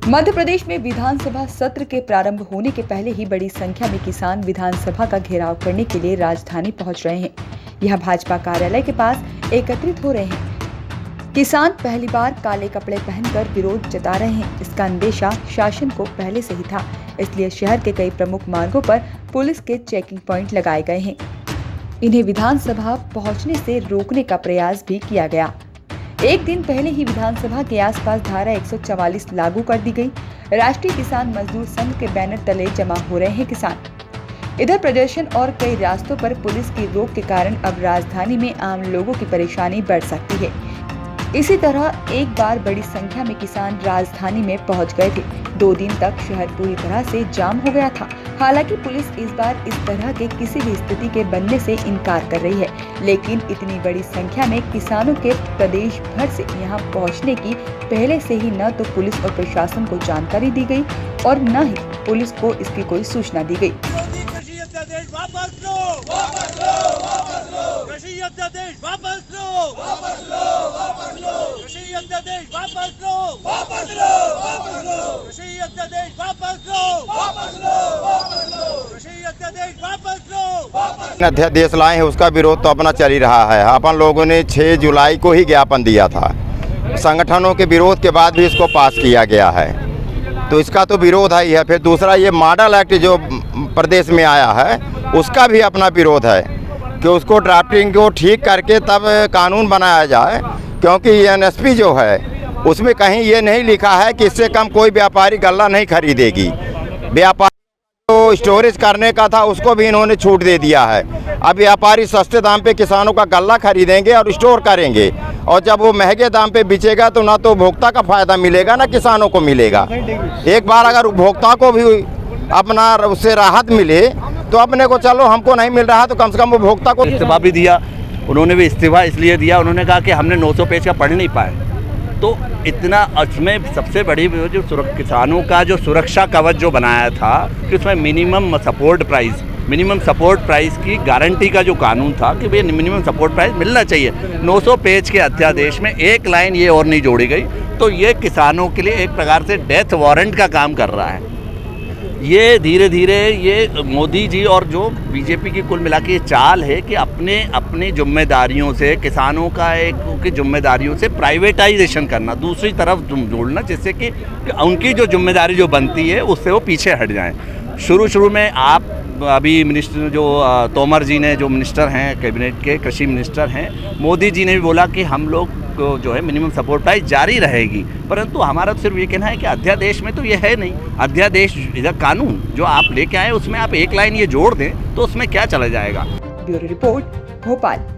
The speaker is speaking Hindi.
मध्य प्रदेश में विधानसभा सत्र के प्रारंभ होने के पहले ही बड़ी संख्या में किसान विधानसभा का घेराव करने के लिए राजधानी पहुंच रहे हैं। यह भाजपा कार्यालय के पास एकत्रित हो रहे हैं। किसान पहली बार काले कपड़े पहनकर विरोध जता रहे हैं। इसका अंदेशा शासन को पहले से ही था, इसलिए शहर के कई प्रमुख मार्गों पर पुलिस के चेकिंग पॉइंट लगाए गए हैं। इन्हें विधानसभा पहुंचने से रोकने का प्रयास भी किया गया। एक दिन पहले ही विधानसभा के आसपास धारा 144 लागू कर दी गई। राष्ट्रीय किसान मजदूर संघ के बैनर तले जमा हो रहे हैं किसान। इधर प्रदर्शन और कई रास्तों पर पुलिस की रोक के कारण अब राजधानी में आम लोगों की परेशानी बढ़ सकती है। इसी तरह एक बार बड़ी संख्या में किसान राजधानी में पहुंच गए थे। 2 दिन तक शहर पूरी तरह से जाम हो गया था। हालांकि पुलिस इस बार इस तरह के किसी भी स्थिति के बनने से इनकार कर रही है, लेकिन इतनी बड़ी संख्या में किसानों के प्रदेश भर से यहां पहुंचने की पहले से ही न तो पुलिस और प्रशासन को जानकारी दी गई और न ही पुलिस को इसकी कोई सूचना दी गई। अध्यादेश लाए हैं, उसका विरोध तो अपना चल ही रहा है। अपन लोगों ने 6 जुलाई को ही ज्ञापन दिया था। संगठनों के विरोध के बाद भी इसको पास किया गया है, तो इसका तो विरोध ही है। फिर दूसरा ये मॉडल एक्ट जो प्रदेश में आया है, उसका भी अपना विरोध है कि उसको ड्राफ्टिंग को ठीक करके तब कानून बनाया जाए, क्योंकि एनएसपी जो है उसमें कहीं ये नहीं लिखा है कि इससे कम कोई व्यापारी गल्ला नहीं खरीदेगी। व्यापारी तो स्टोरेज करने का था, उसको भी इन्होंने छूट दे दिया है। अब व्यापारी सस्ते दाम पे किसानों का गल्ला खरीदेंगे और स्टोर करेंगे, और जब वो महंगे दाम पे बिचेगा तो ना तो उपभोक्ता का फायदा मिलेगा ना किसानों को मिलेगा। एक बार अगर उपभोक्ता को भी अपना उससे राहत मिले तो अपने को चलो हमको नहीं मिल रहा तो कम से कम उपभोक्ता को। इस्तीफा भी दिया उन्होंने, भी इस्तीफा इसलिए दिया, उन्होंने कहा कि हमने 900 पेज का पढ़ नहीं पाए। तो इतना उसमें सबसे बड़ी जो किसानों का जो सुरक्षा कवच जो बनाया था कि उसमें मिनिमम सपोर्ट प्राइस की गारंटी का जो कानून था कि भैया मिनिमम सपोर्ट प्राइस मिलना चाहिए। 900 पेज के अध्यादेश में एक लाइन ये और नहीं जोड़ी गई, तो ये किसानों के लिए एक प्रकार से डेथ वारंट का काम कर रहा है। ये धीरे धीरे ये मोदी जी और जो बीजेपी की कुल मिला के चाल है कि अपनी जिम्मेदारियों से किसानों का की जिम्मेदारियों से प्राइवेटाइजेशन करना, दूसरी तरफ जोड़ना, जिससे कि उनकी जो जिम्मेदारी जो बनती है उससे वो पीछे हट जाएं। शुरू में आप अभी मिनिस्टर जो तोमर जी ने, जो मिनिस्टर हैं कैबिनेट के, कृषि मिनिस्टर हैं, मोदी जी ने भी बोला कि हम लोग को जो है मिनिमम सपोर्ट प्राइस जारी रहेगी। परंतु हमारा तो सिर्फ ये कहना है कि अध्यादेश में तो ये है नहीं। अध्यादेश इधर कानून जो आप लेके आए उसमें आप एक लाइन ये जोड़ दें तो उसमें क्या चला जाएगा। Bureau report, Bhopal.